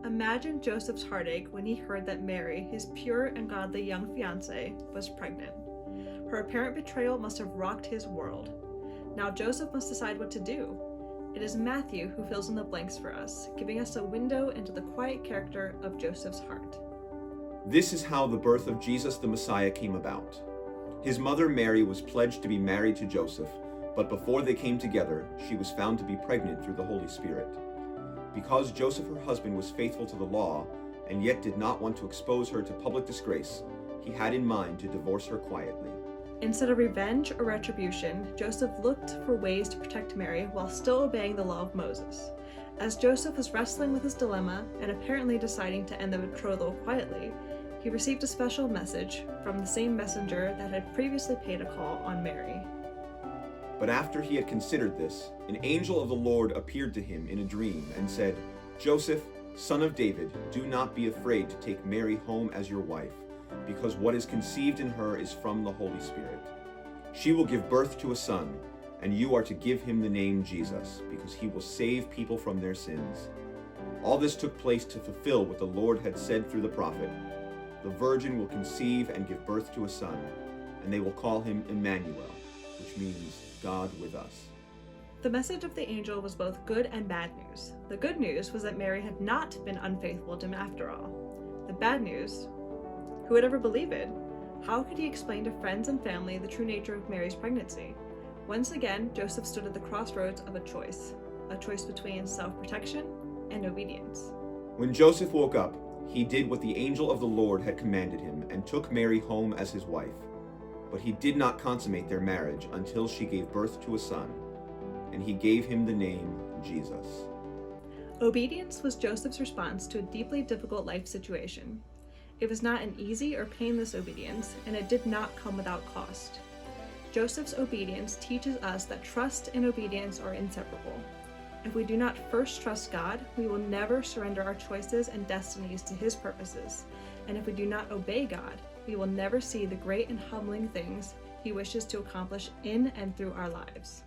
Imagine Joseph's heartache when he heard that Mary, his pure and godly young fiancée, was pregnant. Her apparent betrayal must have rocked his world. Now Joseph must decide what to do. It is Matthew who fills in the blanks for us, giving us a window into the quiet character of Joseph's heart. This is how the birth of Jesus the Messiah came about. His mother Mary was pledged to be married to Joseph, but before they came together, she was found to be pregnant through the Holy Spirit. Because Joseph, her husband, was faithful to the law, and yet did not want to expose her to public disgrace, he had in mind to divorce her quietly. Instead of revenge or retribution, Joseph looked for ways to protect Mary while still obeying the law of Moses. As Joseph was wrestling with his dilemma and apparently deciding to end the betrothal quietly, he received a special message from the same messenger that had previously paid a call on Mary. But after he had considered this, an angel of the Lord appeared to him in a dream and said, "Joseph, son of David, do not be afraid to take Mary home as your wife, because what is conceived in her is from the Holy Spirit. She will give birth to a son, and you are to give him the name Jesus, because he will save people from their sins." All this took place to fulfill what the Lord had said through the prophet. The virgin will conceive and give birth to a son, and they will call him Emmanuel, which means God with us. The message of the angel was both good and bad news. The good news was that Mary had not been unfaithful to him after all. The bad news, who would ever believe it? How could he explain to friends and family the true nature of Mary's pregnancy? Once again, Joseph stood at the crossroads of a choice between self-protection and obedience. When Joseph woke up, he did what the angel of the Lord had commanded him and took Mary home as his wife. But he did not consummate their marriage until she gave birth to a son, and he gave him the name Jesus. Obedience was Joseph's response to a deeply difficult life situation. It was not an easy or painless obedience, and it did not come without cost. Joseph's obedience teaches us that trust and obedience are inseparable. If we do not first trust God, we will never surrender our choices and destinies to His purposes. And if we do not obey God, we will never see the great and humbling things He wishes to accomplish in and through our lives.